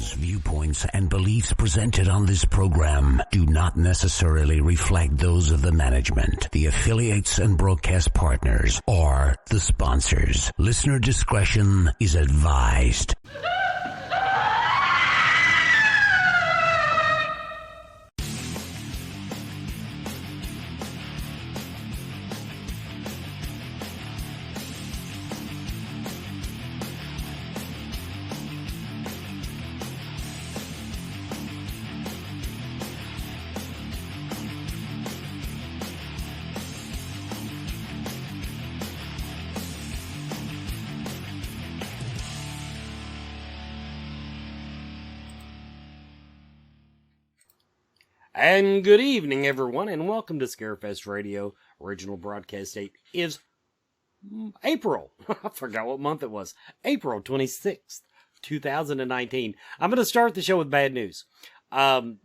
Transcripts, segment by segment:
Opinions, viewpoints, and beliefs presented on this program do not necessarily reflect those of the management, the affiliates and broadcast partners, or the sponsors. Listener discretion is advised. And good evening, everyone, and welcome to Scarefest Radio. Original broadcast date is April. I forgot what month it was. April 26th, 2019. I'm going to start the show with bad news. 20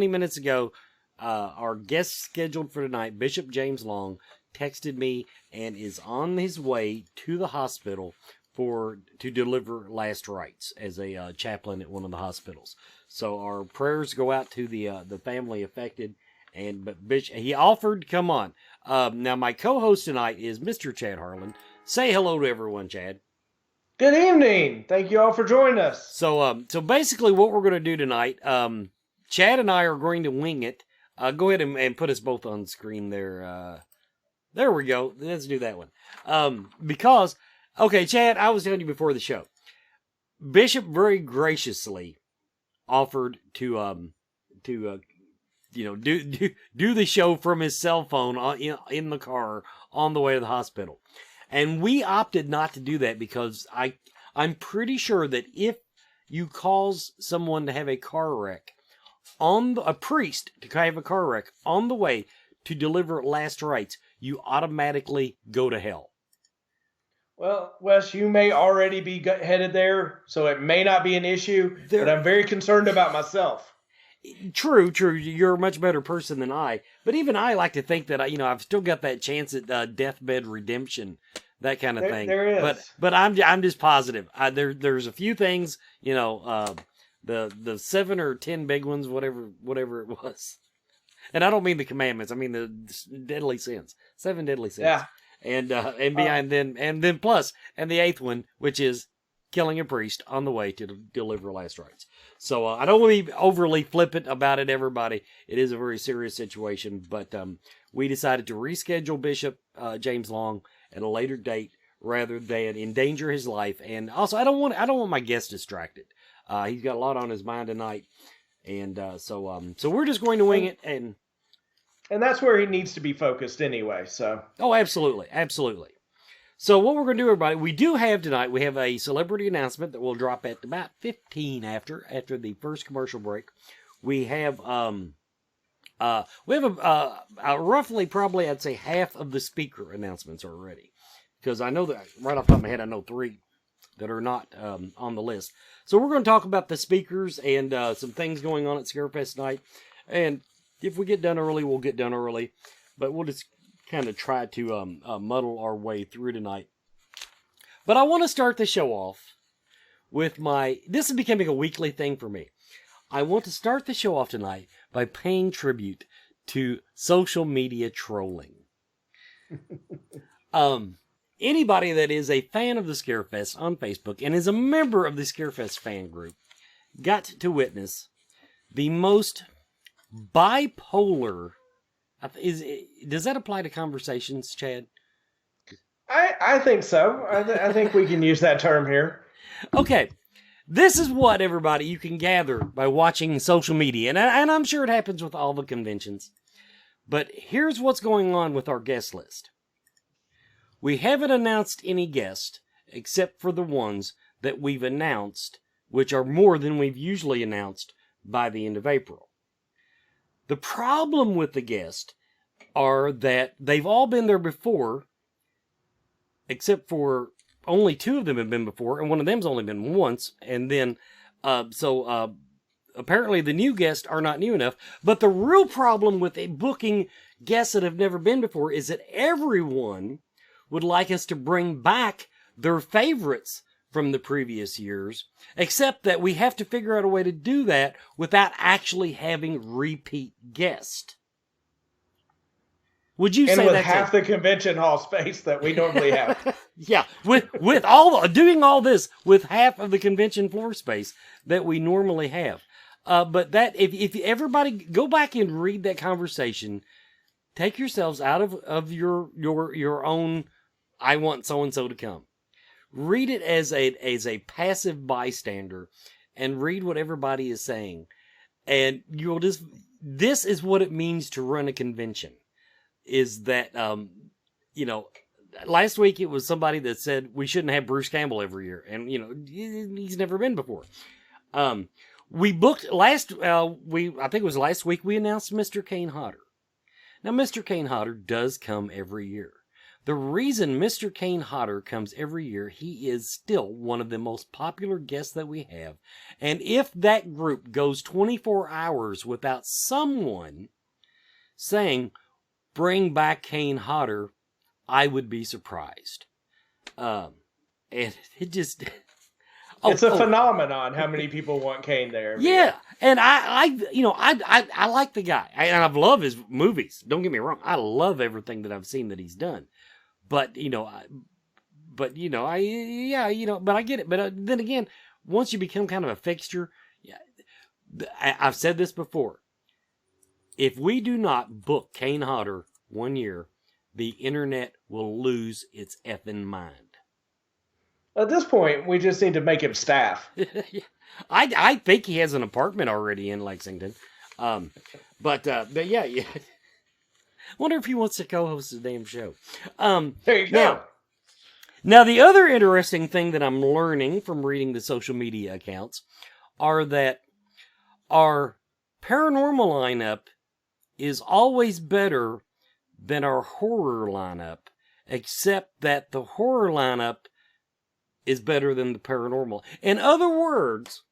minutes ago, our guest scheduled for tonight, Bishop James Long, texted me and is on his way to the hospital to deliver last rites as a chaplain at one of the hospitals. So our prayers go out to the family affected, but Bishop, he offered to come on. Now my co-host tonight is Mr. Chad Harlan. Say hello to everyone, Chad. Good evening. Thank you all for joining us. So basically what we're going to do tonight, Chad and I are going to wing it. Go ahead and put us both on screen there. There we go. Let's do that one. Because, okay, Chad, I was telling you before the show, Bishop very graciously offered to do the show from his cell phone in the car on the way to the hospital. And we opted not to do that because I'm pretty sure that if you cause someone to have a car wreck, a priest to have a car wreck on the way to deliver last rites, you automatically go to hell. Well, Wes, you may already be headed there, so it may not be an issue, but I'm very concerned about myself. True. You're a much better person than I. But even I like to think that, I've still got that chance at deathbed redemption, that kind of thing. There is. But I'm just positive. There's a few things, the 7 or 10 big ones, whatever it was. And I don't mean the commandments. I mean the deadly sins. 7 deadly sins. Yeah. And behind then plus, and the 8th one, which is killing a priest on the way to deliver last rites. So I don't want to be overly flippant about it, everybody. It is a very serious situation, but we decided to reschedule Bishop James Long at a later date rather than endanger his life. And also, I don't want my guest distracted. He's got a lot on his mind tonight, and so we're just going to wing it And that's where he needs to be focused anyway, so. Oh, absolutely. So what we're going to do, everybody, we have a celebrity announcement that will drop at about 15 after the first commercial break. We have roughly probably, I'd say, half of the speaker announcements are ready. Because I know that, right off the top of my head, I know 3 that are not on the list. So we're going to talk about the speakers and some things going on at Scarefest tonight. And if we get done early, we'll get done early. But we'll just kind of try to muddle our way through tonight. But I want to start the show off with this is becoming a weekly thing for me. I want to start the show off tonight by paying tribute to social media trolling. Anybody that is a fan of the Scarefest on Facebook and is a member of the Scarefest fan group got to witness the most bipolar. Does that apply to conversations, Chad? I think so. I think we can use that term here. Okay. This is what, everybody, you can gather by watching social media. And I'm sure it happens with all the conventions. But here's what's going on with our guest list. We haven't announced any guests except for the ones that we've announced, which are more than we've usually announced by the end of April. The problem with the guests are that they've all been there before, except for only 2 of them have been before, and one of them's only been once. And then, apparently the new guests are not new enough. But the real problem with booking guests that have never been before is that everyone would like us to bring back their favorites from the previous years, except that we have to figure out a way to do that without actually having repeat guests. Would you say with that's half the convention hall space that we normally have? Yeah, with doing all this with half of the convention floor space that we normally have. But that if everybody go back and read that conversation, take yourselves out of your own. I want so and so to come. Read it as a passive bystander, and read what everybody is saying, and you'll just. This is what it means to run a convention. Is that last week it was somebody that said we shouldn't have Bruce Campbell every year, and he's never been before. We booked I think it was last week we announced Mr. Kane Hodder. Now Mr. Kane Hodder does come every year. The reason Mr. Kane Hodder comes every year, he is still one of the most popular guests that we have. And if that group goes 24 hours without someone saying, bring back Kane Hodder, I would be surprised. And it just... it's a phenomenon how many people want Kane there. Yeah, and I like the guy. And I love his movies. Don't get me wrong. I love everything that I've seen that he's done. But I get it. But then again, once you become kind of a fixture, I've said this before. If we do not book Kane Hodder one year, the internet will lose its effing mind. At this point, we just need to make him staff. I think he has an apartment already in Lexington. But yeah. Wonder if he wants to co-host the damn show. There you go. Now, the other interesting thing that I'm learning from reading the social media accounts are that our paranormal lineup is always better than our horror lineup, except that the horror lineup is better than the paranormal. In other words,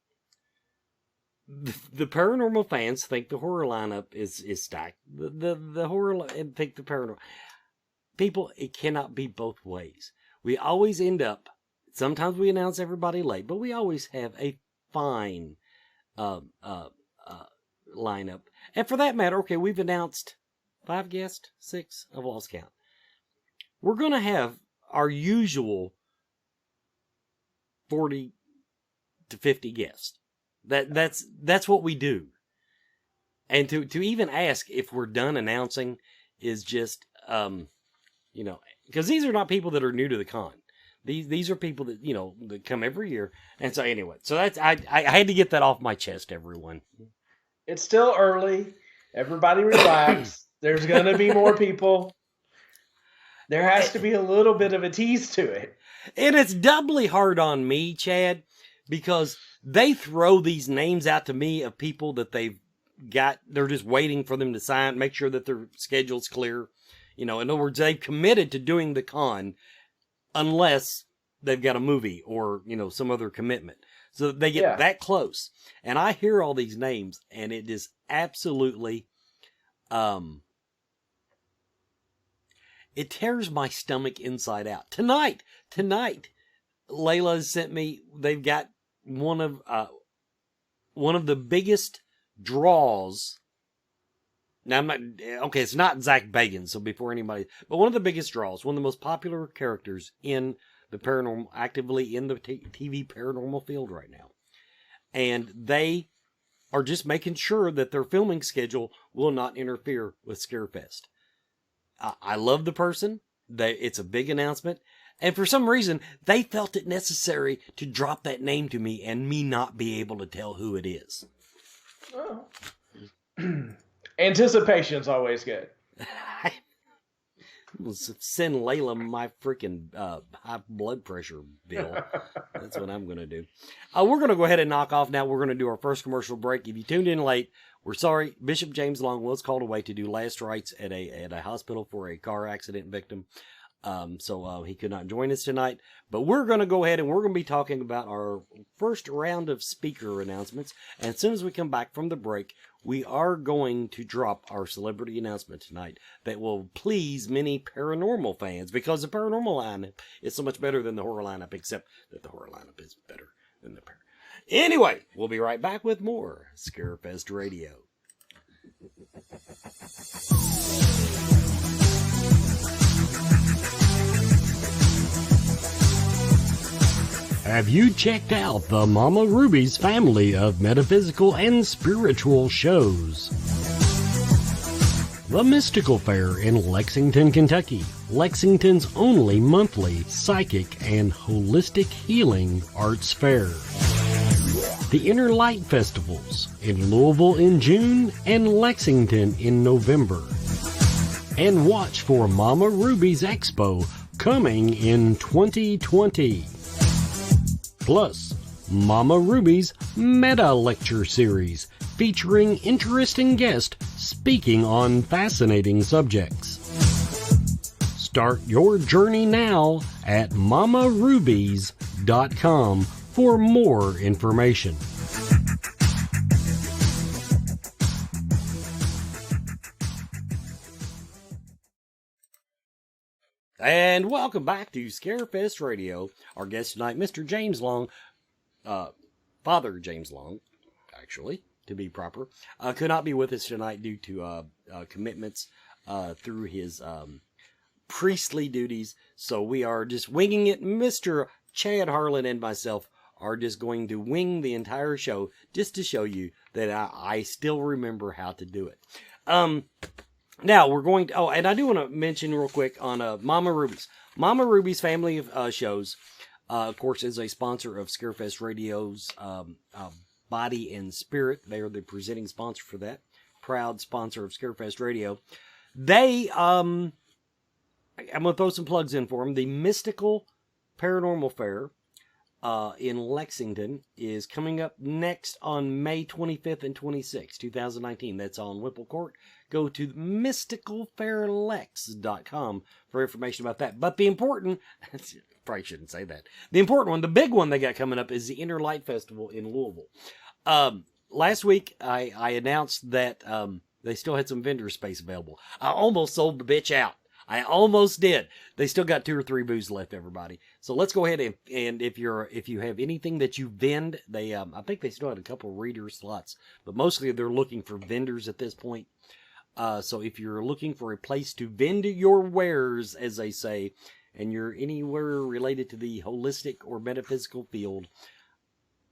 the paranormal fans think the horror lineup is stacked. The horror think the paranormal. People, it cannot be both ways. We always end up, sometimes we announce everybody late, but we always have a fine lineup. And for that matter, okay, we've announced 5 guests, 6, I've lost count. We're going to have our usual 40 to 50 guests. That's what we do. And to even ask if we're done announcing is just, because these are not people that are new to the con. These are people that, that come every year. And so anyway, so that's, I had to get that off my chest, everyone. It's still early. Everybody relax. There's going to be more people. There has to be a little bit of a tease to it. And it's doubly hard on me, Chad, because they throw these names out to me of people that they're just waiting for them to sign, make sure that their schedule's clear. In other words, they've committed to doing the con unless they've got a movie or, some other commitment. So they get that close. And I hear all these names and it is absolutely, it tears my stomach inside out. Tonight, Layla sent me, they've got one of the biggest draws. Now, it's not Zach Bagans, so before anybody, but one of the biggest draws, one of the most popular characters in the paranormal, actively in the TV paranormal field right now. And they are just making sure that their filming schedule will not interfere with Scarefest. I love the person. It's a big announcement. And for some reason, they felt it necessary to drop that name to me and me not be able to tell who it is. Oh. Anticipation's always good. Send Layla my freaking high blood pressure bill. That's what I'm going to do. We're going to go ahead and knock off now. We're going to do our first commercial break. If you tuned in late, we're sorry. Bishop James Long was called away to do last rites at a hospital for a car accident victim. So he could not join us tonight. But we're going to go ahead and we're going to be talking about our first round of speaker announcements. And as soon as we come back from the break, we are going to drop our celebrity announcement tonight that will please many paranormal fans, because the paranormal lineup is so much better than the horror lineup, except that the horror lineup is better than the paranormal. Anyway, we'll be right back with more Scarefest Radio. Have you checked out the Mama Ruby's family of metaphysical and spiritual shows? The Mystical Fair in Lexington, Kentucky, Lexington's only monthly psychic and holistic healing arts fair. The Inner Light Festivals in Louisville in June and Lexington in November. And watch for Mama Ruby's Expo coming in 2020. Plus, Mama Ruby's Meta Lecture Series, featuring interesting guests speaking on fascinating subjects. Start your journey now at mamarubies.com for more information. And welcome back to Scarefest Radio. Our guest tonight, Mr. James Long, Father James Long, actually, to be proper, could not be with us tonight due to commitments through his priestly duties. So we are just winging it. Mr. Chad Harlan and myself are just going to wing the entire show just to show you that I still remember how to do it. Now, we're going to... Oh, and I do want to mention real quick on Mama Ruby's. Mama Ruby's family of shows, of course, is a sponsor of Scarefest Radio's Body and Spirit. They are the presenting sponsor for that. Proud sponsor of Scarefest Radio. They... I'm going to throw some plugs in for them. The Mystical Paranormal Fair in Lexington is coming up next on May 25th and 26th, 2019. That's on Whipple Court. Go to mysticalfairlex.com for information about that. But the important, probably shouldn't say that. The important one, the big one they got coming up is the Inner Light Festival in Louisville. Last week, I announced that they still had some vendor space available. I almost sold the bitch out. I almost did. They still got 2 or 3 booths left, everybody. So let's go ahead and if you have anything that you vend, they I think they still had a couple reader slots, but mostly they're looking for vendors at this point. So if you're looking for a place to vend your wares, as they say, and you're anywhere related to the holistic or metaphysical field,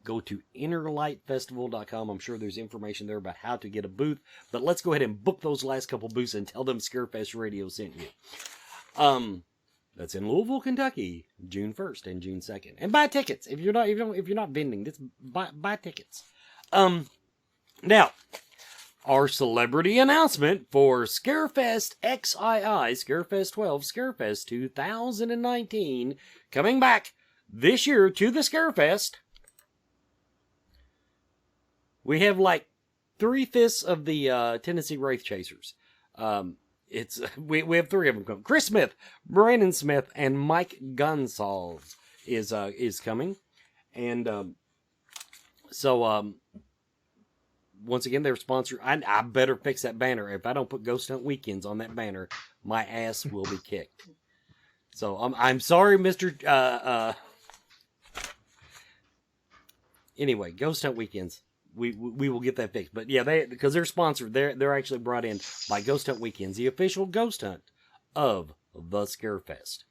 go to innerlightfestival.com. I'm sure there's information there about how to get a booth. But let's go ahead and book those last couple booths and tell them Scarefest Radio sent you. That's in Louisville, Kentucky, June 1st and June 2nd. And buy tickets if you're not vending. Just buy tickets. Now, our celebrity announcement for Scarefest XII, Scarefest 12, Scarefest 2019, coming back this year to the Scarefest. We have like 3/5 of the Tennessee Wraith Chasers. We have 3 of them coming. Chris Smith, Brandon Smith, and Mike Gonsalves is coming, and once again they're sponsored. I better fix that banner. If I don't put Ghost Hunt Weekends on that banner, my ass will be kicked. So I'm sorry, Mr. Anyway, Ghost Hunt Weekends. We will get that fixed. But yeah, because they're sponsored. They're actually brought in by Ghost Hunt Weekends, the official ghost hunt of the Scarefest.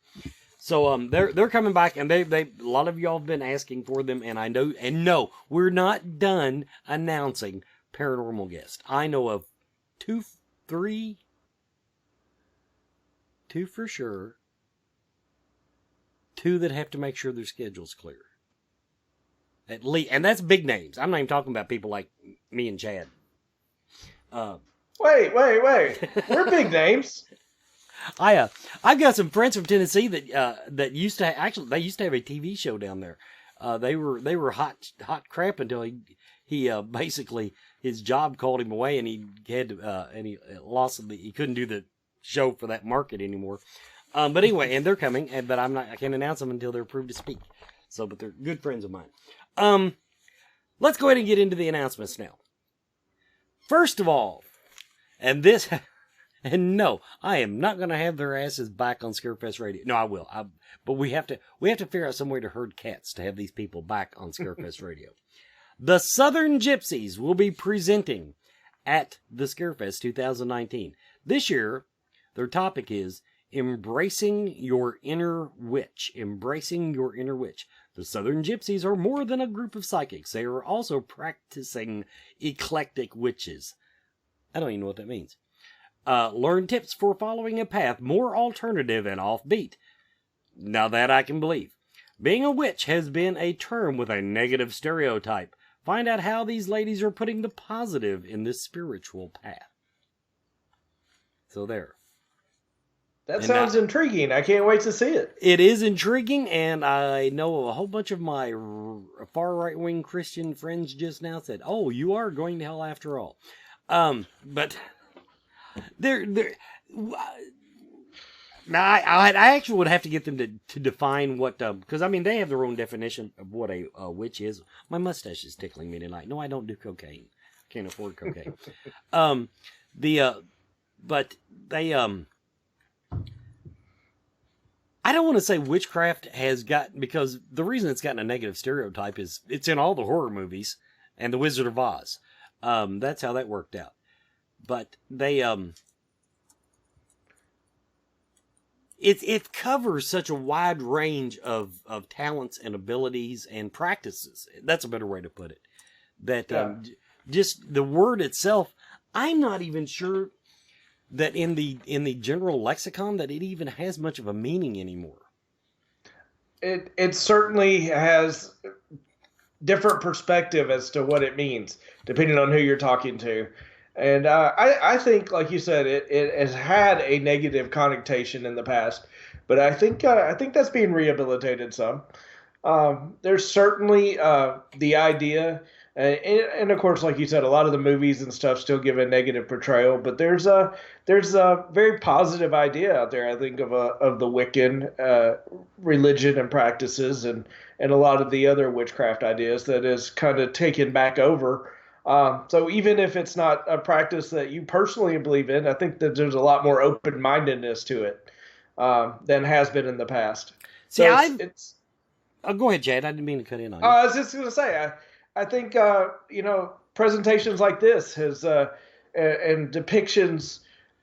So they're coming back, and they a lot of y'all have been asking for them, and I know, and no, we're not done announcing paranormal guests. I know of 2 for sure. 2 that have to make sure their schedule's clear. At least, and that's big names. I'm not even talking about people like me and Chad. Wait. We're big names. I've got some friends from Tennessee that used to they used to have a TV show down there. They were hot crap until he basically his job called him away, and he had he lost he couldn't do the show for that market anymore. But anyway, and they're coming, but I can't announce them until they're approved to speak. So, but they're good friends of mine. Let's go ahead and get into the announcements now. First of all, and no, I am not going to have their asses back on Scarefest Radio. No, I will. But we have to figure out some way to herd cats to have these people back on Scarefest Radio. The Southern Gypsies will be presenting at the Scarefest 2019. This year, their topic is Embracing Your Inner Witch. Embracing Your Inner Witch. The Southern Gypsies are more than a group of psychics. They are also practicing eclectic witches. I don't even know what that means. Learn tips for following a path more alternative and offbeat. Now that I can believe. Being a witch has been a term with a negative stereotype. Find out how these ladies are putting the positive in this spiritual path. So there. That sounds intriguing. I can't wait to see it. It is intriguing, and I know a whole bunch of my far right-wing Christian friends just now said, "Oh, you are going to hell after all." But now I actually would have to get them to define what, because I mean they have their own definition of what a witch is. My mustache is tickling me tonight. No, I don't do cocaine. Can't afford cocaine. But they I don't want to say witchcraft has got, because the reason it's gotten a negative stereotype is it's in all the horror movies and The Wizard of Oz. That's how that worked out. But they it covers such a wide range of talents and abilities and practices. That's a better way to put it. That just the word itself, I'm not even sure that in the general lexicon that it even has much of a meaning anymore. It certainly has different perspective as to what it means, depending on who you're talking to. And I think, like you said, it has had a negative connotation in the past, but I think that's being rehabilitated some. There's certainly the idea, and of course, like you said, a lot of the movies and stuff still give a negative portrayal, but there's a very positive idea out there, I think, of the Wiccan religion and practices, and a lot of the other witchcraft ideas that is kind of taken back over. So even if it's not a practice that you personally believe in, I think that there's a lot more open-mindedness to it than has been in the past. See, so it's go ahead, Jad. I didn't mean to cut in on you. I was just going to say, I think presentations like this has and depictions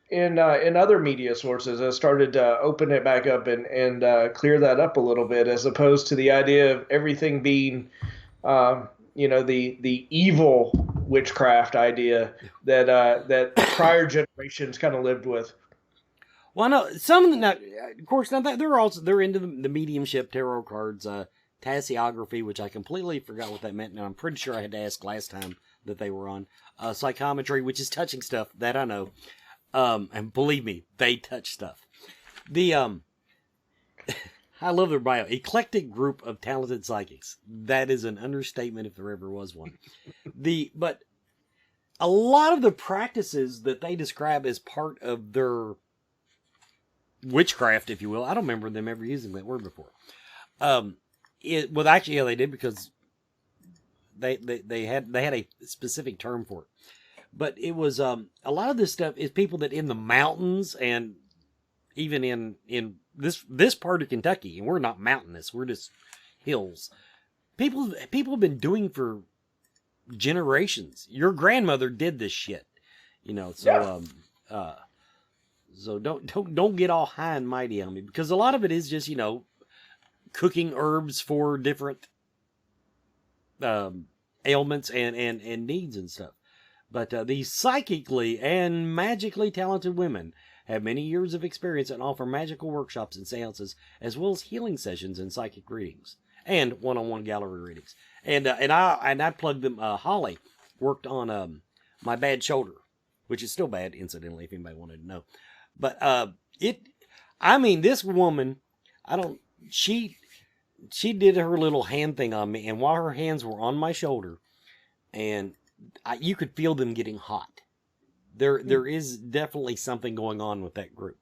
in other media sources has started to open it back up and clear that up a little bit, as opposed to the idea of everything being the evil witchcraft idea that prior generations kind of lived with. Well, no, some of them, now, of course, now they're into the mediumship, tarot cards, tasseography, which I completely forgot what that meant, and I'm pretty sure I had to ask last time that they were on. Psychometry, which is touching stuff, that I know. And believe me, they touch stuff. I love their bio. Eclectic group of talented psychics. That is an understatement if there ever was one. But a lot of the practices that they describe as part of their witchcraft, if you will, I don't remember them ever using that word before. Actually, yeah, they did, because they had a specific term for it. But it was a lot of this stuff is people that in the mountains, and even in this part of Kentucky, and we're not mountainous, we're just hills. People have been doing for generations. Your grandmother did this shit, So yeah. So don't get all high and mighty on me, because a lot of it is just cooking herbs for different ailments and needs and stuff. But these psychically and magically talented women have many years of experience and offer magical workshops and seances, as well as healing sessions and psychic readings, and one-on-one gallery readings. And I plugged them. Holly worked on my bad shoulder, which is still bad, incidentally, if anybody wanted to know. But this woman, she did her little hand thing on me, and while her hands were on my shoulder, and you could feel them getting hot. There is definitely something going on with that group.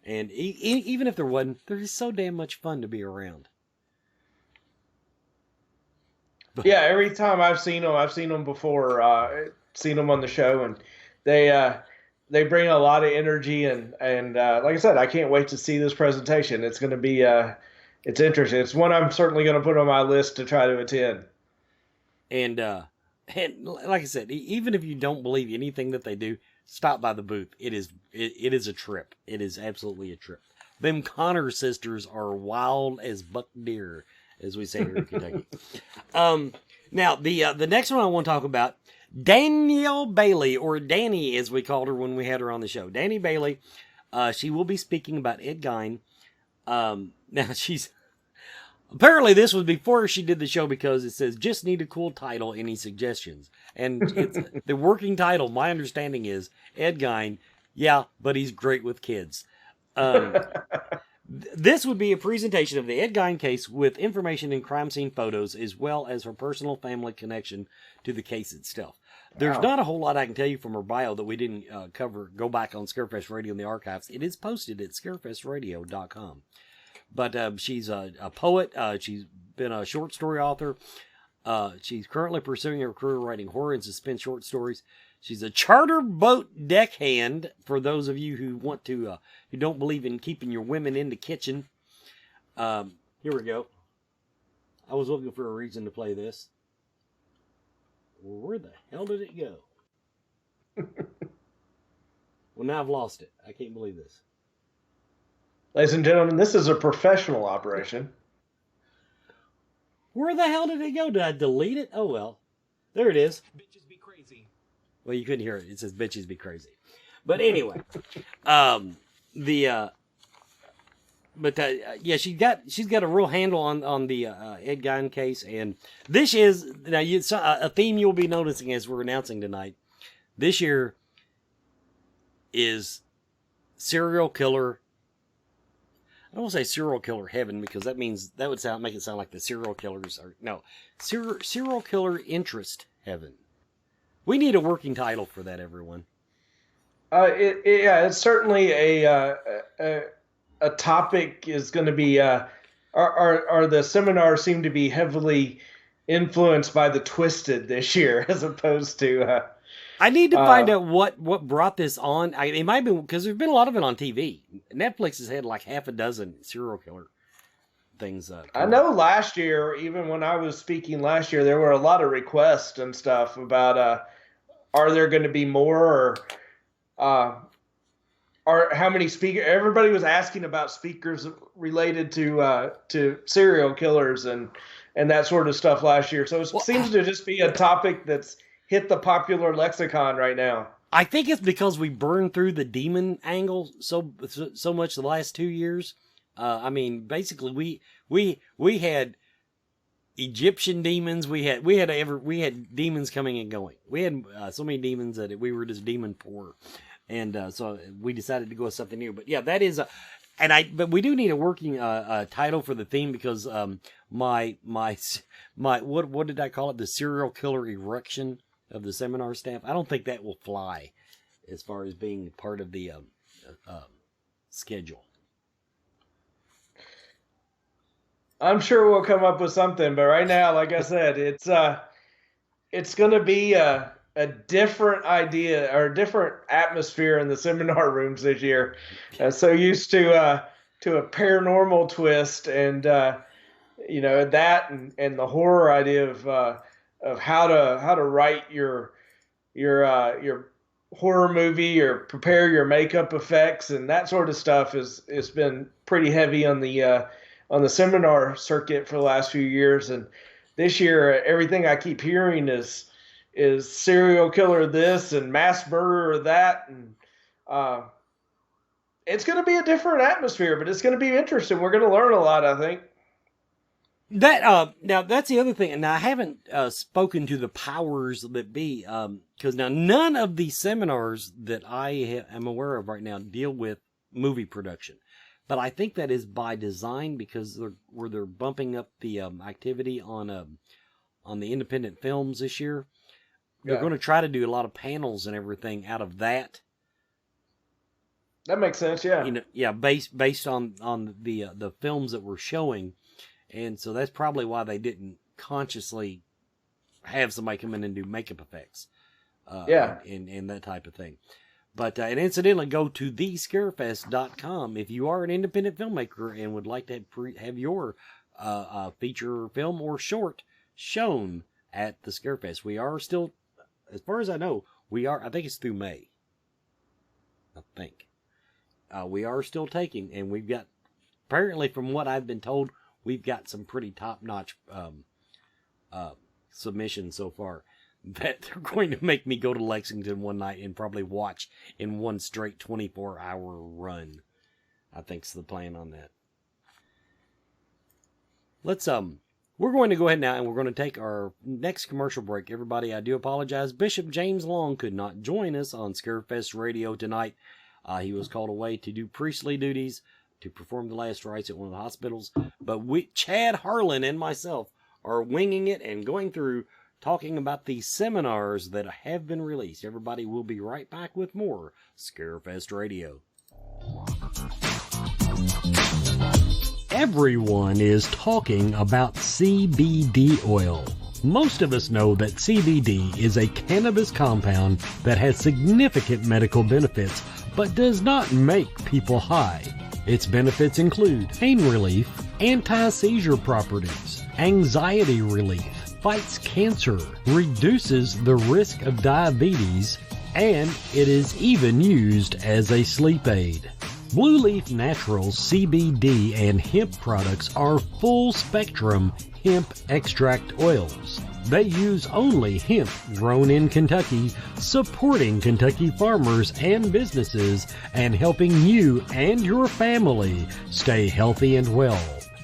And even if there wasn't, they're just so damn much fun to be around. Yeah, every time I've seen them before, seen them on the show, and they bring a lot of energy, and like I said, I can't wait to see this presentation. It's going to be it's interesting. It's one I'm certainly going to put on my list to try to attend. And like I said, even if you don't believe anything that they do, stop by the booth. It is a trip. It is absolutely a trip. Them Connor sisters are wild as buck deer, as we say here in Kentucky. Now the next one I want to talk about, Danielle Bailey, or Danny as we called her when we had her on the show. Danny Bailey, she will be speaking about Ed Gein. Now she's apparently this was before she did the show, because it says just need a cool title. Any suggestions? And it's the working title. My understanding is Ed Gein. Yeah, but he's great with kids. This would be a presentation of the Ed Gein case with information and crime scene photos, as well as her personal family connection to the case itself. There's not a whole lot I can tell you from her bio that we didn't cover. Go back on Scarefest Radio in the archives. It is posted at scarefestradio.com. But she's a poet. She's been a short story author. She's currently pursuing her career writing horror and suspense short stories. She's a charter boat deckhand, for those of you who want to, who don't believe in keeping your women in the kitchen. Here we go. I was looking for a reason to play this. Well, where the hell did it go? Well, now I've lost it. I can't believe this. Ladies and gentlemen, this is a professional operation. Where the hell did it go? Did I delete it? Oh, well. There it is. Bitches be crazy. Well, you couldn't hear it. It says bitches be crazy. But anyway, yeah, she's got a real handle on the Ed Gein case, and this is now a theme you'll be noticing as we're announcing tonight. This year is serial killer. I don't want to say serial killer heaven, because that means that would make it sound like the serial killers are serial killer interest heaven. We need a working title for that, everyone. It's certainly a topic is going to be. The seminars seem to be heavily influenced by the Twisted this year, as opposed to. I need to find out what brought this on. It might be because there's been a lot of it on TV. Netflix has had like half a dozen serial killer things. I know last year, even when I was speaking last year, there were a lot of requests and stuff about are there going to be more, or how many speakers? Everybody was asking about speakers related to serial killers and that sort of stuff last year. So it seems to just be a topic that's hit the popular lexicon right now. I think it's because we burned through the demon angle so much the last 2 years. I mean, basically, we had Egyptian demons. We had demons coming and going. We had so many demons that we were just demon poor, and so we decided to go with something new. But yeah, that is but we do need a working title for the theme, because my what did I call it? The serial killer erection of the seminar staff. I don't think that will fly as far as being part of the schedule. I'm sure we'll come up with something, but right now, like I said, it's going to be a different idea or a different atmosphere in the seminar rooms this year. So used to a paranormal twist, and that and the horror idea of how to write your horror movie or prepare your makeup effects and that sort of stuff has been pretty heavy on the seminar circuit for the last few years. And this year, everything I keep hearing is serial killer this and mass murderer that, and it's going to be a different atmosphere, but it's going to be interesting. We're going to learn a lot, I think. That now that's the other thing, and I haven't spoken to the powers that be, because now none of the seminars that I am aware of right now deal with movie production, but I think that is by design, because they're bumping up the activity on the independent films this year. They're going to try to do a lot of panels and everything out of that. That makes sense, yeah. Based on the films that we're showing, and so that's probably why they didn't consciously have somebody come in and do makeup effects, and that type of thing. But and incidentally, go to thescarefest.com if you are an independent filmmaker and would like to have your feature film or short shown at the Scarefest. We are still, as far as I know, I think it's through May. I think. We are still taking, and we've got, apparently from what I've been told, we've got some pretty top-notch submissions so far that they're going to make me go to Lexington one night and probably watch in one straight 24-hour run. I think's the plan on that. Let's, we're going to go ahead now and we're going to take our next commercial break. Everybody, I do apologize. Bishop James Long could not join us on Scarefest Radio tonight. He was called away to do priestly duties, to perform the last rites at one of the hospitals. But Chad Harlan and myself are winging it and going through talking about the seminars that have been released. Everybody, will be right back with more Scarefest Radio. Everyone is talking about CBD oil. Most of us know that CBD is a cannabis compound that has significant medical benefits, but does not make people high. Its benefits include pain relief, anti-seizure properties, anxiety relief, fights cancer, reduces the risk of diabetes, and it is even used as a sleep aid. Blue Leaf Naturals CBD and hemp products are full-spectrum hemp extract oils. They use only hemp grown in Kentucky, supporting Kentucky farmers and businesses and helping you and your family stay healthy and well.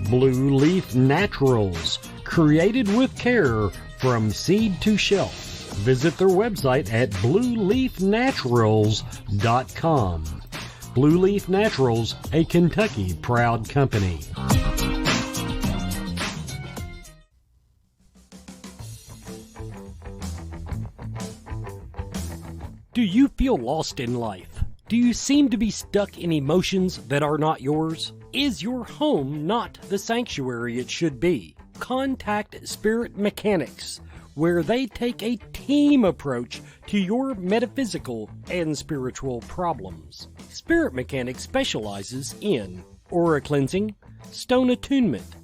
Blue Leaf Naturals, created with care from seed to shelf. Visit their website at blueleafnaturals.com. Blue Leaf Naturals, a Kentucky proud company. Do you feel lost in life? Do you seem to be stuck in emotions that are not yours? Is your home not the sanctuary it should be? Contact Spirit Mechanics, where they take a team approach to your metaphysical and spiritual problems. Spirit Mechanics specializes in aura cleansing, stone attunement,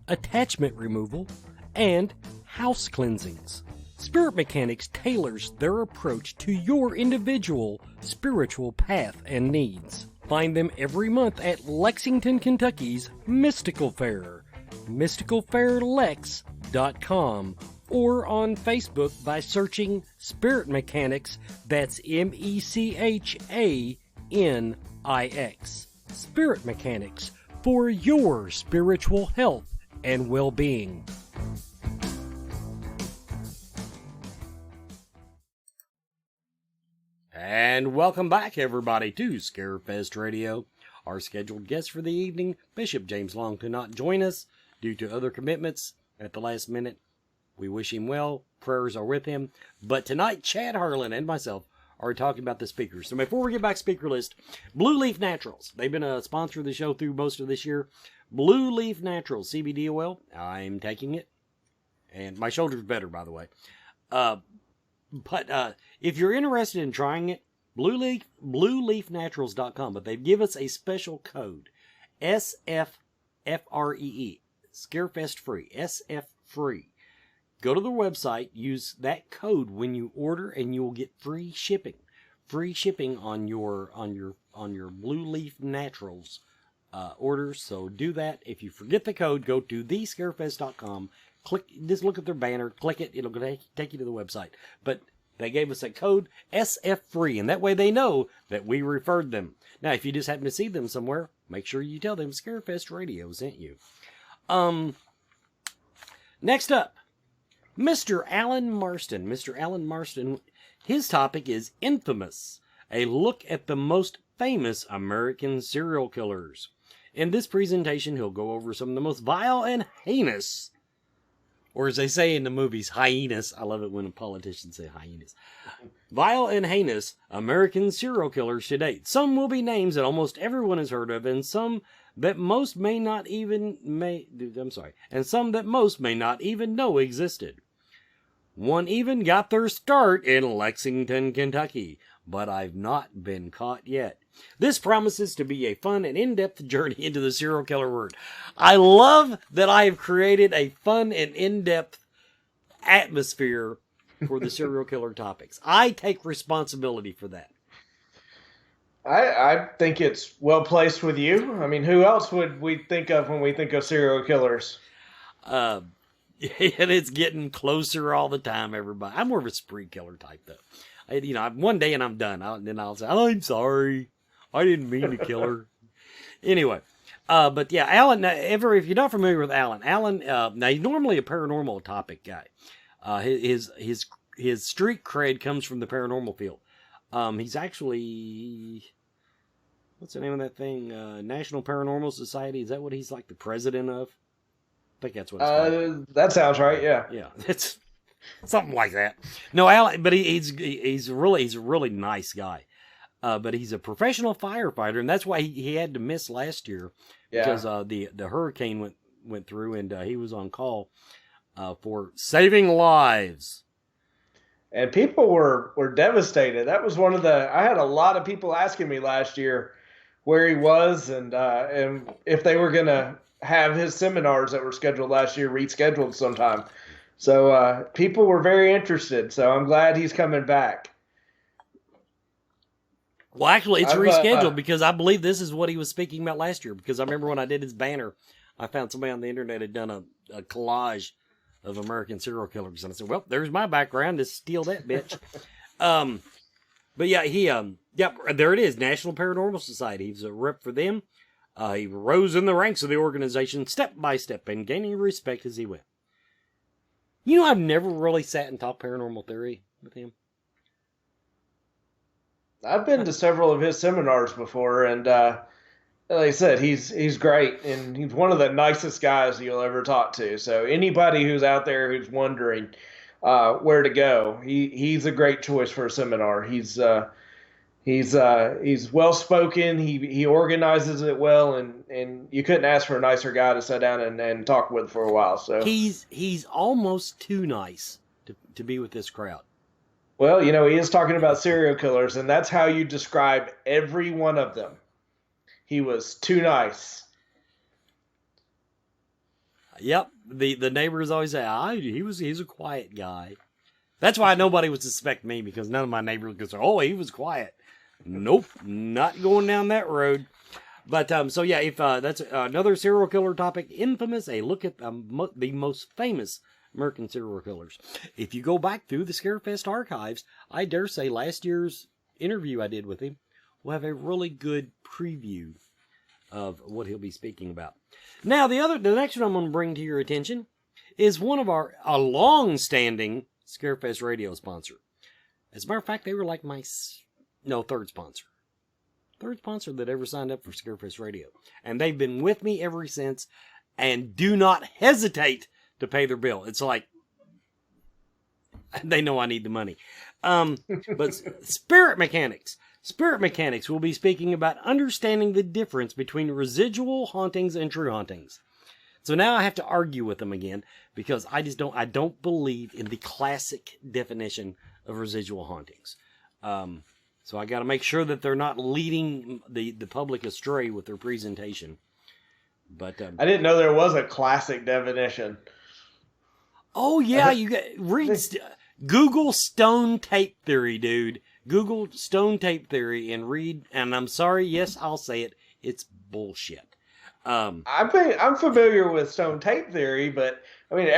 attachment removal, and house cleansings. Spirit Mechanics tailors their approach to your individual spiritual path and needs. Find them every month at Lexington, Kentucky's Mystical Fair, mysticalfairlex.com, or on Facebook by searching Spirit Mechanics, that's MECHANIX. Spirit Mechanics, for your spiritual health and well-being. And welcome back, everybody, to Scarefest Radio. Our scheduled guest for the evening, Bishop James Long, could not join us due to other commitments at the last minute. We wish him well. Prayers are with him. But tonight, Chad Harlan and myself are talking about the speakers. So before we get back speaker list, Blue Leaf Naturals. They've been a sponsor of the show through most of this year. Blue Leaf Naturals CBD oil. I'm taking it. And my shoulder's better, by the way. But if you're interested in trying it, blueleafnaturals.com. But they give us a special code, SFFREE, Scarefest Free, SF Free. Go to their website, use that code when you order, and you will get free shipping. Free shipping on your Blue Leaf Naturals orders. So do that. If you forget the code, go to thescarefest.com. Click, just look at their banner, click it, it'll take you to the website. But they gave us a code, SF Free, and that way they know that we referred them. Now, if you just happen to see them somewhere, make sure you tell them Scarefest Radio sent you. Next up, Mr. Alan Marston. Mr. Alan Marston, his topic is Infamous, a look at the most famous American serial killers. In this presentation, he'll go over some of the most vile and heinous Or as they say in the movies, hyenas. I love it when politicians say hyenas. Vile and heinous American serial killers to date. Some will be names that almost everyone has heard of, and some that most may not even know existed. One even got their start in Lexington, Kentucky, but I've not been caught yet. This promises to be a fun and in-depth journey into the serial killer world. I love that I have created a fun and in-depth atmosphere for the serial killer topics. I take responsibility for that. I think it's well placed with you. I mean, who else would we think of when we think of serial killers? And it's getting closer all the time, everybody. I'm more of a spree killer type, though. One day and I'm done. Then I'll say, I'm sorry. I didn't mean to kill her. Anyway. But yeah, Alan, if you're not familiar with Alan, now he's normally a paranormal topic guy. His street cred comes from the paranormal field. He's actually, what's the name of that thing? National Paranormal Society. Is that what he's like the president of? I think that's what it's called. That sounds right. Yeah. Yeah. It's something like that. No, Alan, but he's a really nice guy. But he's a professional firefighter, and that's why he had to miss last year because the hurricane went through, and he was on call for saving lives. And people were devastated. That was I had a lot of people asking me last year where he was and if they were going to have his seminars that were scheduled last year rescheduled sometime. So people were very interested. So I'm glad he's coming back. Well, actually, it's rescheduled because I believe this is what he was speaking about last year. Because I remember when I did his banner, I found somebody on the internet had done a collage of American serial killers, and I said, "Well, there's my background. Just steal that bitch." But yeah, there it is. National Paranormal Society. He was a rep for them. He rose in the ranks of the organization step by step and gaining respect as he went. I've never really sat and talked paranormal theory with him. I've been to several of his seminars before, and like I said, he's great, and he's one of the nicest guys you'll ever talk to. So anybody who's out there who's wondering where to go, he's a great choice for a seminar. He's well spoken. He organizes it well, and you couldn't ask for a nicer guy to sit down and talk with for a while. So he's almost too nice to be with this crowd. Well, he is talking about serial killers, and that's how you describe every one of them. He was too nice. Yep, the neighbors always say, he's a quiet guy. That's why nobody would suspect me, because none of my neighbors could say, oh, he was quiet. Nope, not going down that road. But so yeah, if that's another serial killer topic, infamous, a look at the most famous American serial killers. If you go back through the Scarefest archives, I dare say last year's interview I did with him will have a really good preview of what he'll be speaking about. Now, the next one I'm going to bring to your attention is one of a long-standing Scarefest radio sponsor. As a matter of fact, they were like my third sponsor. Third sponsor that ever signed up for Scarefest Radio. And they've been with me ever since and do not hesitate to pay their bill. It's like, they know I need the money. But Spirit Mechanics. Spirit Mechanics will be speaking about understanding the difference between residual hauntings and true hauntings. So now I have to argue with them again because I don't believe in the classic definition of residual hauntings. So I got to make sure that they're not leading the public astray with their presentation. But I didn't know there was a classic definition. Oh yeah, Google stone tape theory, dude. Google stone tape theory and read. And I'm sorry, yes, I'll say it. It's bullshit. I'm familiar with stone tape theory, but I mean,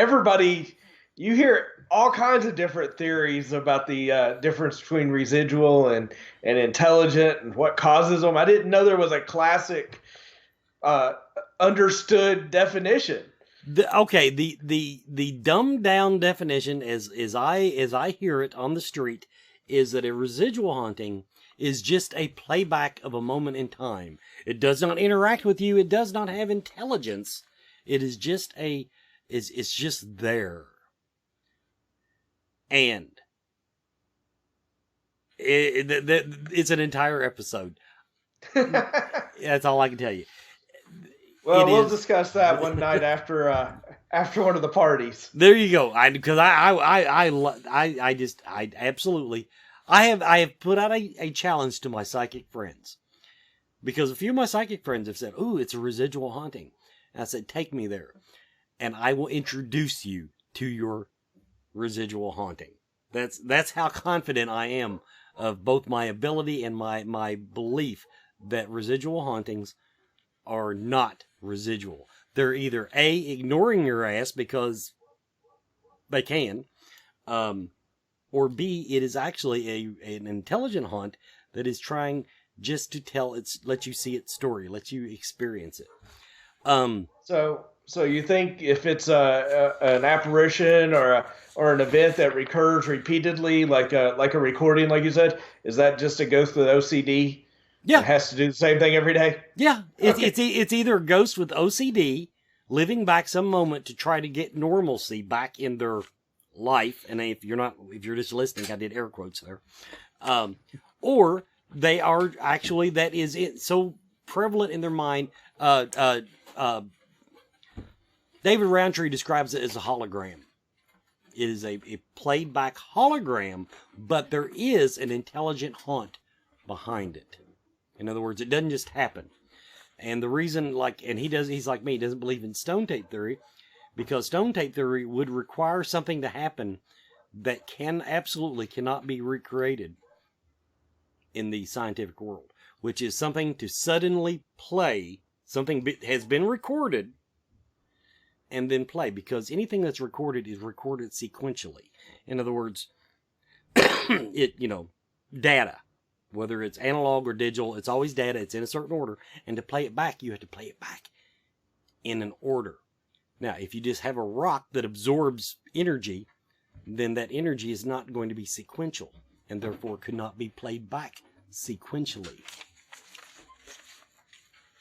you hear all kinds of different theories about the difference between residual and intelligent and what causes them. I didn't know there was a classic understood definition. The dumbed down definition as I hear it on the street is that a residual haunting is just a playback of a moment in time. It does not interact with you. It does not have intelligence. It is just a It's just there. And it's an entire episode. That's all I can tell you. Well, we'll discuss that one night after one of the parties. There you go. I have put out a challenge to my psychic friends, because a few of my psychic friends have said, "Ooh, it's a residual haunting." And I said, "Take me there, and I will introduce you to your residual haunting." That's how confident I am of both my ability and my belief that residual hauntings are not residual. They're either A, ignoring your ass because they can, or B, it is actually an intelligent haunt that is trying just to let you see its story, let you experience it. So you think if it's an apparition or an event that recurs repeatedly, like a recording, like you said, is that just a ghost with OCD? Yeah, it has to do the same thing every day. Yeah, it's either a ghost with OCD living back some moment to try to get normalcy back in their life. And if you're just listening, I did air quotes there. Or they are actually, that is it, so prevalent in their mind. David Roundtree describes it as a hologram. It is a played back hologram, but there is an intelligent haunt behind it. In other words, it doesn't just happen. And the reason, he's like me, he doesn't believe in stone tape theory, because stone tape theory would require something to happen that absolutely cannot be recreated in the scientific world, which is something to suddenly play, something has been recorded, and then play, because anything that's recorded is recorded sequentially. In other words, data. Whether it's analog or digital, it's always data. It's in a certain order. And to play it back, you have to play it back in an order. Now, if you just have a rock that absorbs energy, then that energy is not going to be sequential, and therefore could not be played back sequentially.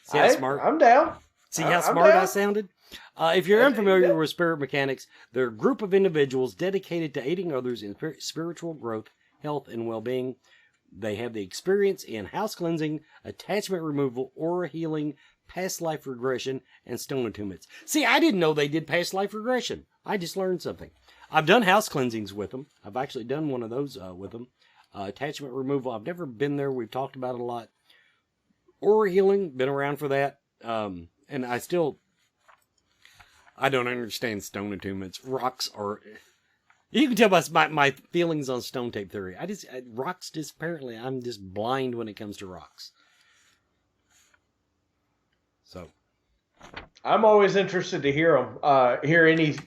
See how smart? I'm down. See how smart I sounded? If you're unfamiliar with spirit mechanics, they're a group of individuals dedicated to aiding others in spiritual growth, health, and well-being. They have the experience in house cleansing, attachment removal, aura healing, past life regression, and stone attunements. See, I didn't know they did past life regression. I just learned something. I've done house cleansings with them. I've actually done one of those with them. Attachment removal, I've never been there. We've talked about it a lot. Aura healing, been around for that. And I don't understand stone attunements. Rocks are... You can tell by my feelings on stone tape theory. Rocks just, apparently, I'm just blind when it comes to rocks. So. I'm always interested to hear them, hear any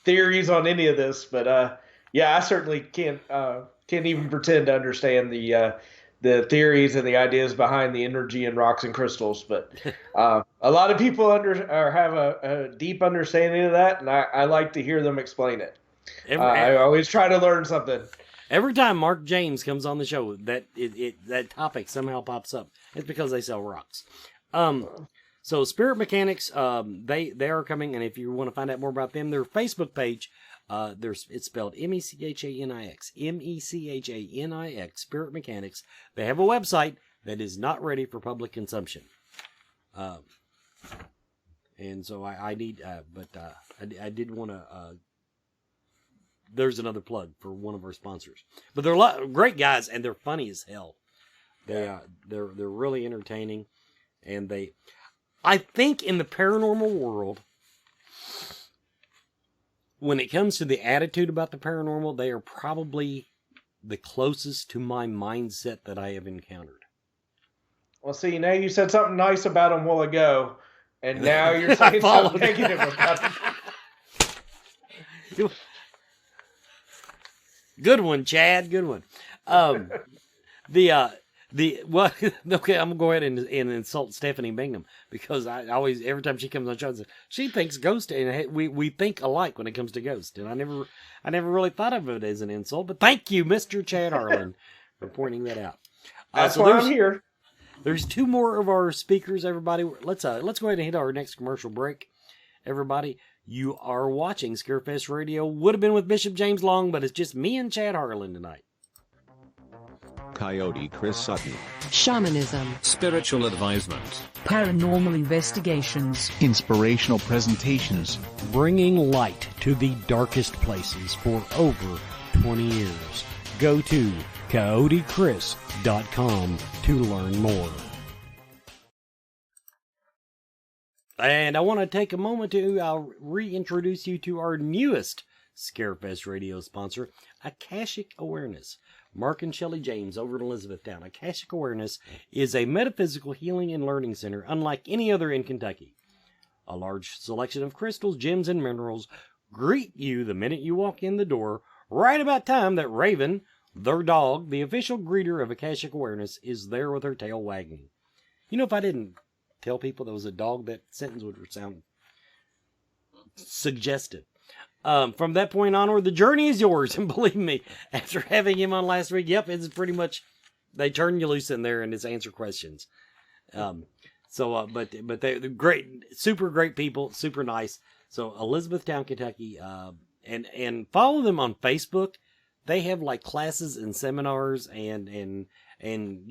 theories on any of this. But, yeah, I certainly can't even pretend to understand the theories and the ideas behind the energy in rocks and crystals. But a lot of people have a deep understanding of that, and I like to hear them explain it. I always try to learn something. Every time Mark James comes on the show, that topic somehow pops up. It's because they sell rocks. So Spirit Mechanics, they are coming, and if you want to find out more about them, their Facebook page, it's spelled MECHANIX, MECHANIX, Spirit Mechanics. They have a website that is not ready for public consumption. And so I did want to. There's another plug for one of our sponsors. But they're a lot of great guys, and they're funny as hell. They're really entertaining, and I think in the paranormal world, when it comes to the attitude about the paranormal, they are probably the closest to my mindset that I have encountered. Well, see, now you said something nice about them a while ago, and now you're saying something negative about them. Good one, Chad. Good one. Okay, I'm gonna go ahead and insult Stephanie Bingham, because I always, every time she comes on the show, she thinks ghost, and we think alike when it comes to ghost, and I never really thought of it as an insult. But thank you, Mr. Chad Arlen, for pointing that out. That's why I'm here. There's two more of our speakers, everybody. Let's go ahead and hit our next commercial break. Everybody, You are watching Scarefest Radio. Would have been with Bishop James Long, but it's just me and Chad Harlan tonight. Coyote Chris Sutton. Shamanism. Spiritual advisement. Paranormal investigations. Inspirational presentations. Bringing light to the darkest places for over 20 years. Go to coyotechris.com to learn more. And I want to take a moment to reintroduce you to our newest Scarefest Radio sponsor, Akashic Awareness. Mark and Shelley James over in Elizabethtown. Akashic Awareness is a metaphysical healing and learning center unlike any other in Kentucky. A large selection of crystals, gems, and minerals greet you the minute you walk in the door, right about time that Raven, their dog, the official greeter of Akashic Awareness, is there with her tail wagging. You know, if I didn't tell people there was a dog, that sentence would sound suggestive. From that point onward, the journey is yours. And believe me, after having him on last week, yep, it's pretty much, they turn you loose in there and it's answer questions. But they're great, super great people, super nice. So Elizabethtown, Kentucky, and follow them on Facebook. They have like classes and seminars and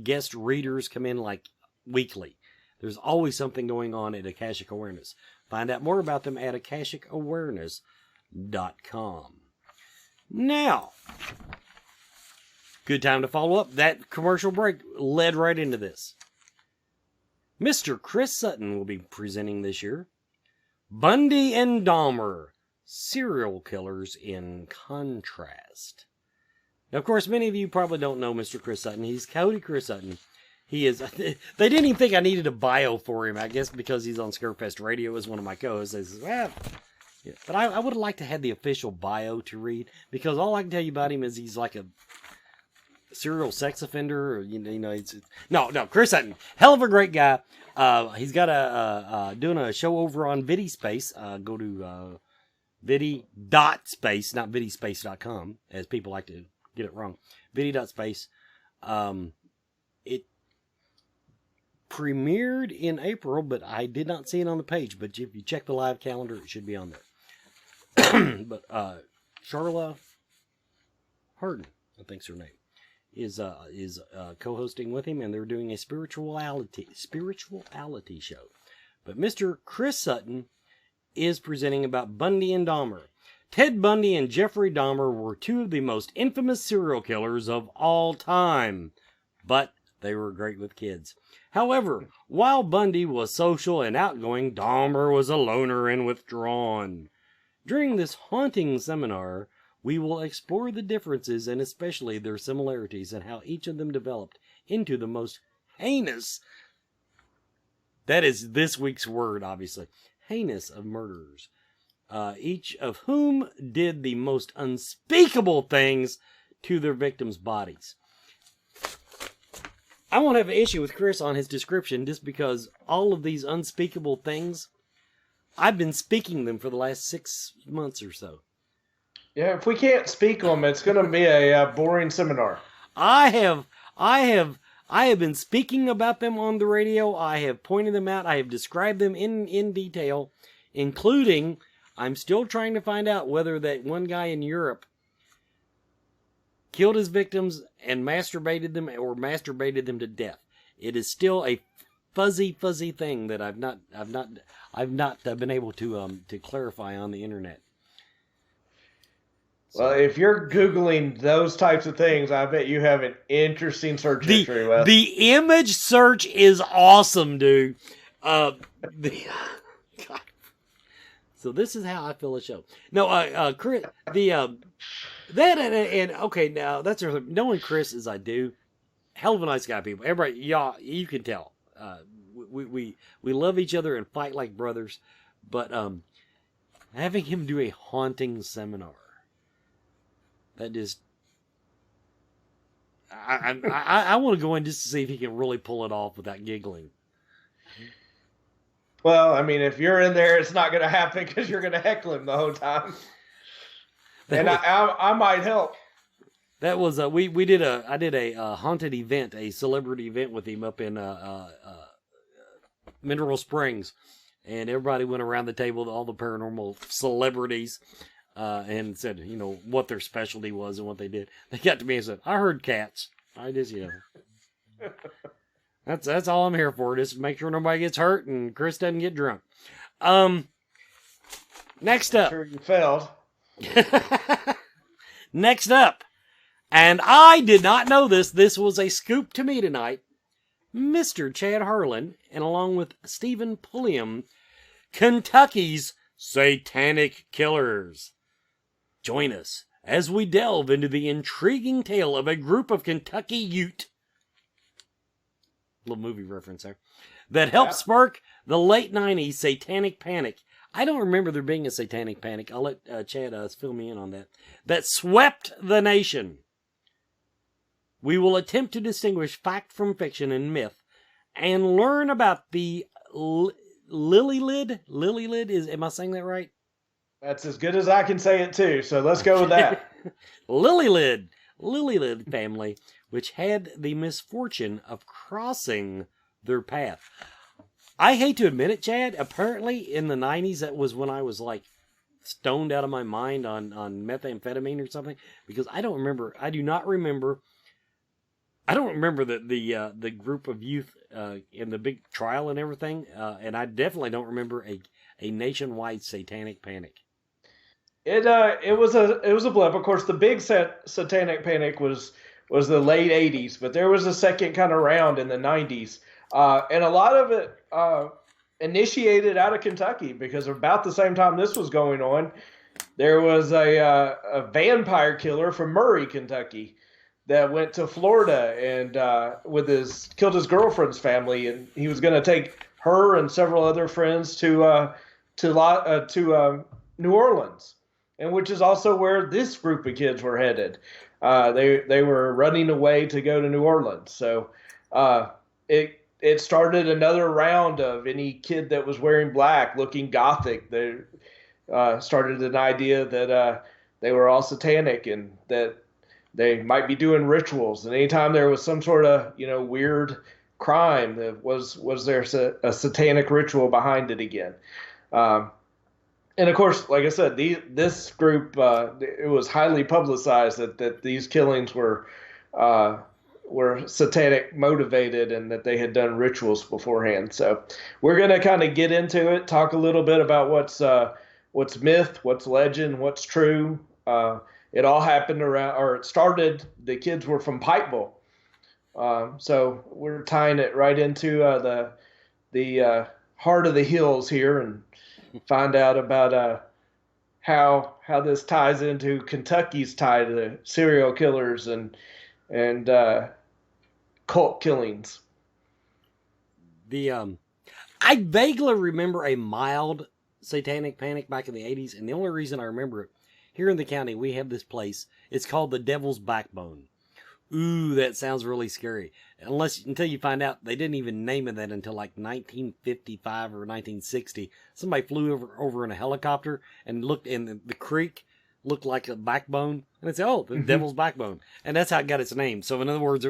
guest readers come in like weekly. There's always something going on at Akashic Awareness. Find out more about them at akashicawareness.com. Now, good time to follow up. That commercial break led right into this. Mr. Chris Sutton will be presenting this year Bundy and Dahmer, Serial Killers in Contrast. Now, of course, many of you probably don't know Mr. Chris Sutton. He's Cody Chris Sutton. He is. They didn't even think I needed a bio for him. I guess because he's on Scarefest Radio as one of my co-hosts. They said, well, yeah. But I would have liked to have the official bio to read, because all I can tell you about him is he's like a serial sex offender. Or, no, Chris Sutton, hell of a great guy. He's got doing a show over on VidiSpace. Go to Vidi.space, not VidiSpace.com, as people like to get it wrong. Vidi.space. It premiered in April, but I did not see it on the page. But if you check the live calendar, it should be on there. But Charla Harden, I think's her name, is co-hosting with him, and they're doing a spirituality show. But Mr. Chris Sutton is presenting about Bundy and Dahmer. Ted Bundy and Jeffrey Dahmer were two of the most infamous serial killers of all time, but they were great with kids. However, while Bundy was social and outgoing, Dahmer was a loner and withdrawn. During this haunting seminar, we will explore the differences and especially their similarities and how each of them developed into the most heinous, that is this week's word, obviously, heinous of murderers. Each of whom did the most unspeakable things to their victims' bodies. I won't have an issue with Chris on his description just because all of these unspeakable things, I've been speaking them for the last 6 months or so. Yeah, if we can't speak them, it's going to be a boring seminar. I have been speaking about them on the radio. I have pointed them out. I have described them in detail, including I'm still trying to find out whether that one guy in Europe killed his victims and masturbated them or masturbated them to death. It is still a fuzzy thing that I've not been able to clarify on the internet. Well, if you're Googling those types of things, I bet you have an interesting search history, Wes. The image search is awesome, dude. God. So this is how I fill a show. No, Chris, okay, now that's knowing Chris as I do, hell of a nice guy, people. Everybody, y'all, you can tell. We love each other and fight like brothers, but having him do a haunting seminar, that just I want to go in just to see if he can really pull it off without giggling. Well, I mean, if you're in there, it's not going to happen because you're going to heckle him the whole time. And I might help. That was I did a haunted event, a celebrity event with him up in Mineral Springs, and everybody went around the table, all the paranormal celebrities, and said, what their specialty was and what they did. They got to me and said, I heard cats. I just, that's all I'm here for. Just make sure nobody gets hurt and Chris doesn't get drunk. Next up. Sure you failed. Next up. And I did not know this. This was a scoop to me tonight. Mr. Chad Harlan, and along with Stephen Pulliam, Kentucky's Satanic Killers. Join us as we delve into the intriguing tale of a group of Kentucky Ute, little movie reference there, that helped spark the late 90s satanic panic. I don't remember there being a satanic panic. I'll let Chad fill me in on that. That swept the nation. We will attempt to distinguish fact from fiction and myth and learn about the lily lid. Am I saying that right? That's as good as I can say it too, so let's go with that. Lily lid family, which had the misfortune of crossing their path. I hate to admit it, Chad. Apparently, in the 90s, that was when I was like stoned out of my mind on methamphetamine or something. Because I don't remember. I do not remember. I don't remember the group of youth in the big trial and everything. And I definitely don't remember a nationwide satanic panic. It was a blip. Of course, the big satanic panic was the late 80s, but there was a second kind of round in the 90s. And a lot of it initiated out of Kentucky, because about the same time this was going on, there was a vampire killer from Murray, Kentucky, that went to Florida and killed his girlfriend's family, and he was going to take her and several other friends to New Orleans, and which is also where this group of kids were headed. They were running away to go to New Orleans, so it started another round of any kid that was wearing black, looking gothic. They started an idea that they were all satanic and that they might be doing rituals. And anytime there was some sort of weird crime, that was there a satanic ritual behind it again. And of course, like I said, this group, it was highly publicized that these killings were satanic motivated and that they had done rituals beforehand. So we're going to kind of get into it, talk a little bit about what's myth, what's legend, what's true. It all happened it started, the kids were from Pikeville. So we're tying it right into the heart of the hills here and find out about how this ties into Kentucky's tie to serial killers and cult killings. I vaguely remember a mild satanic panic back in the 80s, and the only reason I remember it, here in the county, we have this place. It's called the Devil's Backbone. Ooh, that sounds really scary. Until you find out they didn't even name it that until like 1955 or 1960. Somebody flew over in a helicopter and looked in the creek, looked like a backbone, and they said, "Oh, the Devil's Backbone," and that's how it got its name. So in other words,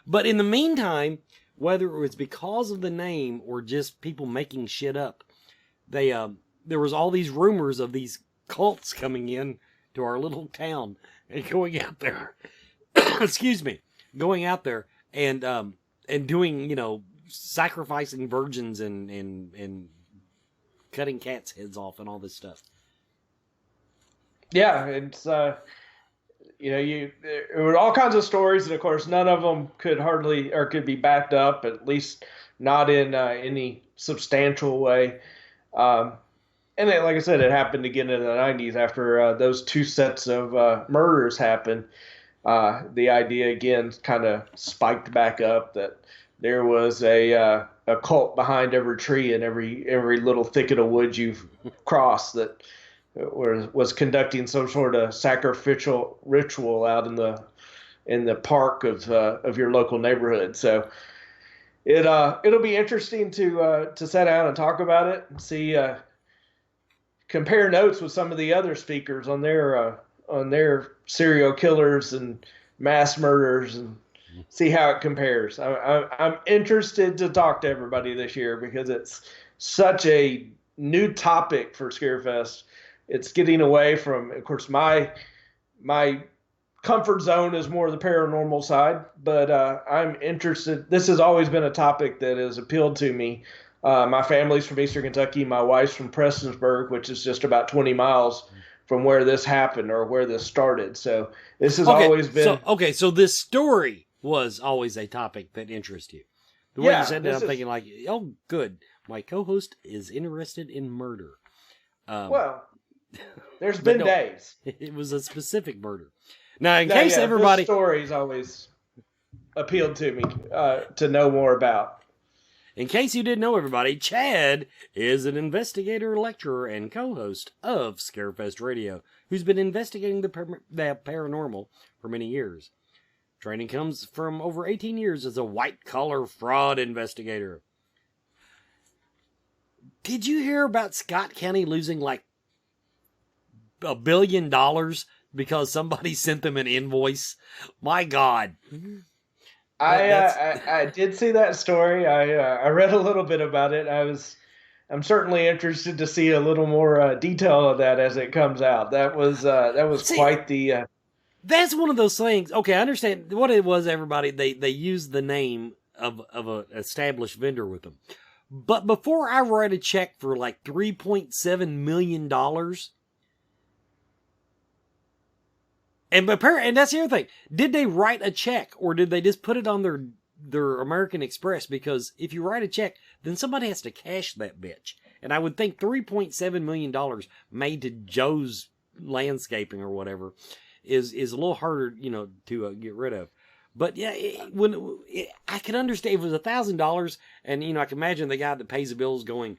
but in the meantime, whether it was because of the name or just people making shit up, there was all these rumors of these cults coming in to our little town and going out there. Excuse me, going out there and doing, sacrificing virgins and cutting cats' heads off and all this stuff. Yeah, it's there were all kinds of stories, and of course none of them could be backed up, at least not in any substantial way. And then, like I said, it happened again in the 90s after those two sets of murders happened. The idea again kind of spiked back up that there was a cult behind every tree and every little thicket of woods you've crossed that was conducting some sort of sacrificial ritual out in the park of your local neighborhood. So it'll be interesting to sit down and talk about it and see, compare notes with some of the other speakers on their serial killers and mass murders and see how it compares. I'm interested to talk to everybody this year because it's such a new topic for Scarefest. It's getting away from, of course, my comfort zone is more the paranormal side, but I'm interested. This has always been a topic that has appealed to me. My family's from Eastern Kentucky. My wife's from Prestonsburg, which is just about 20 miles from where this happened or where this started. So this has always been. So this story was always a topic that interests you. The way you said that, I'm thinking like, oh, good. My co-host is interested in murder. Well, there's been days. It was a specific murder. Now, in case everybody... This story's always appealed to me to know more about. In case you didn't know, everybody, Chad is an investigator, lecturer, and co-host of Scarefest Radio, who's been investigating the paranormal for many years. Training comes from over 18 years as a white-collar fraud investigator. Did you hear about Scott County losing like $1 billion because somebody sent them an invoice? My God. I did see that story. I read a little bit about it. I'm certainly interested to see a little more detail of that as it comes out. That was quite the. That's one of those things. Okay, I understand what it was. Everybody they used the name of an established vendor with them, but before I write a check for like $3.7 million. And that's the other thing. Did they write a check or did they just put it on their American Express? Because if you write a check, then somebody has to cash that bitch. And I would think $3.7 million made to Joe's Landscaping or whatever is a little harder, to get rid of. But yeah, I can understand if it was $1,000 and, I can imagine the guy that pays the bills going,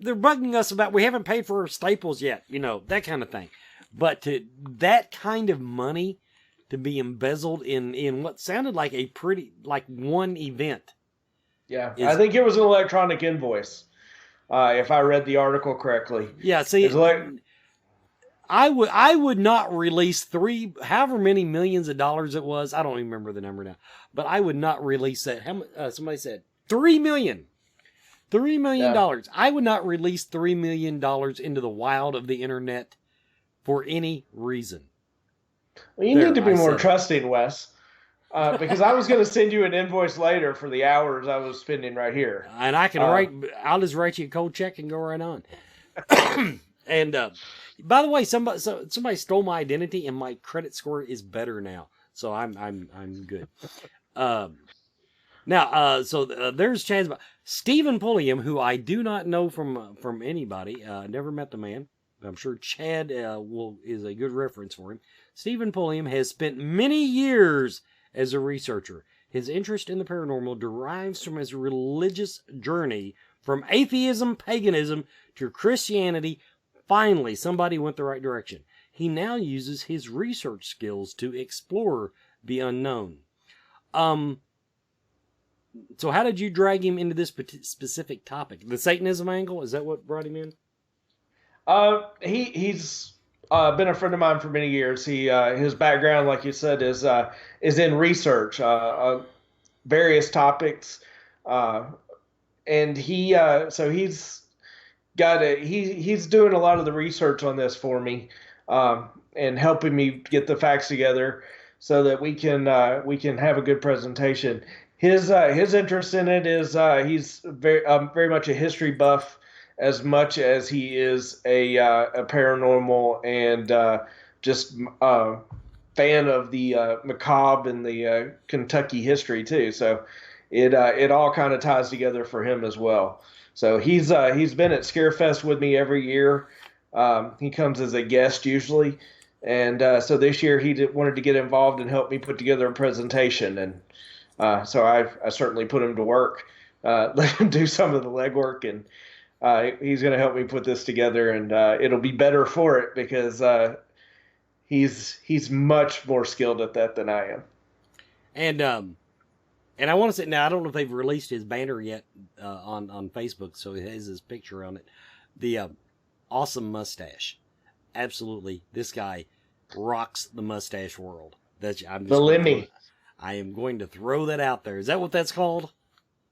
they're bugging us about, we haven't paid for our staples yet, that kind of thing. But that kind of money to be embezzled in what sounded like a one event. Yeah, I think it was an electronic invoice, if I read the article correctly. Yeah, see, I would not release however many millions of dollars it was. I don't even remember the number now, but I would not release that. Somebody said $3 million. $3 million. Yeah. I would not release $3 million into the wild of the internet for any reason. Well, you need to be more trusting, Wes, because I was going to send you an invoice later for the hours I was spending right here. And I can I'll just write you a cold check and go right on. And by the way, somebody stole my identity and my credit score is better now. So I'm good. Now, there's Chad's Stephen Pulliam, who I do not know from anybody. Never met the man. I'm sure Chad is a good reference for him. Stephen Pulliam has spent many years as a researcher. His interest in the paranormal derives from his religious journey from atheism, paganism, to Christianity. Finally, somebody went the right direction. He now uses his research skills to explore the unknown. So how did you drag him into this specific topic? The Satanism angle? Is that what brought him in? He's been a friend of mine for many years. His background, like you said, is in research, various topics, and he's doing a lot of the research on this for me, and helping me get the facts together so that we can have a good presentation. His interest in it is he's very much a history buff, as much as he is a paranormal and just fan of the macabre and the Kentucky history too. So it all kind of ties together for him as well. So he's been at Scarefest with me every year. He comes as a guest usually, and so this year he wanted to get involved and help me put together a presentation, and so I certainly put him to work, let him do some of the legwork, and he's going to help me put this together, and it'll be better for it because he's much more skilled at that than I am. And I want to say now, I don't know if they've released his banner yet on Facebook, so it has his picture on it. The awesome mustache, absolutely, this guy rocks the mustache world. I am going to throw that out there. Is that what that's called?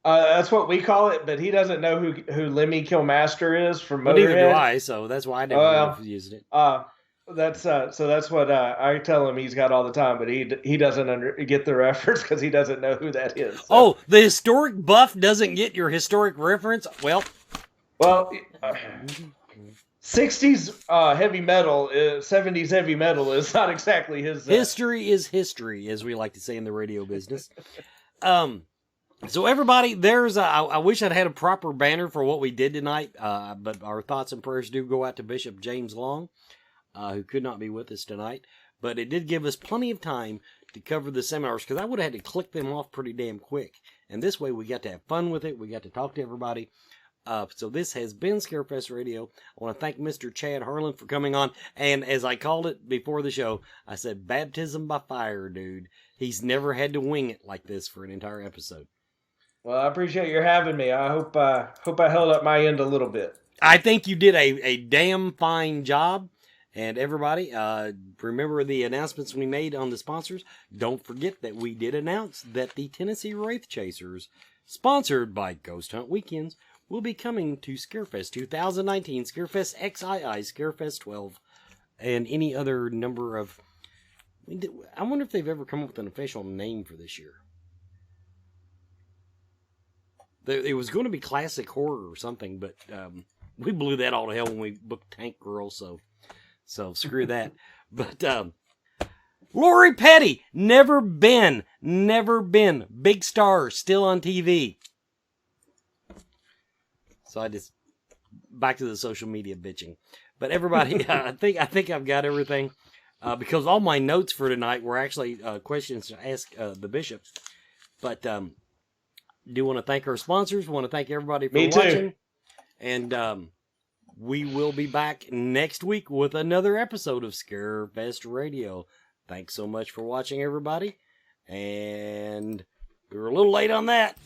That's what we call it, but he doesn't know who Lemmy Kilmaster is from Well, neither do Motorhead. I, so that's why I never used it. That's what I tell him he's got all the time, but he doesn't get the reference because he doesn't know who that is. So. Oh, the historic buff doesn't get your historic reference? Well, 60s heavy metal, 70s heavy metal is not exactly his. History is history, as we like to say in the radio business. So everybody, I wish I'd had a proper banner for what we did tonight, but our thoughts and prayers do go out to Bishop James Long, who could not be with us tonight. But it did give us plenty of time to cover the seminars, because I would have had to click them off pretty damn quick. And this way we got to have fun with it. We got to talk to everybody. So this has been Scarefest Radio. I want to thank Mr. Chad Harlan for coming on. And as I called it before the show, I said, baptism by fire, dude. He's never had to wing it like this for an entire episode. Well, I appreciate your having me. I hope I held up my end a little bit. I think you did a damn fine job. And everybody, remember the announcements we made on the sponsors. Don't forget that we did announce that the Tennessee Wraith Chasers, sponsored by Ghost Hunt Weekends, will be coming to Scarefest 2019, Scarefest XII, Scarefest 12, and any other number of... I wonder if they've ever come up with an official name for this year. It was going to be classic horror or something, but we blew that all to hell when we booked Tank Girl, so screw that. But Lori Petty, never been, big star, still on TV. So I just back to the social media bitching. But everybody, I think I've got everything because all my notes for tonight were actually questions to ask the bishop. But do want to thank our sponsors. Want to thank everybody for watching. And we will be back next week with another episode of Scarefest Radio. Thanks so much for watching, everybody. And we were a little late on that.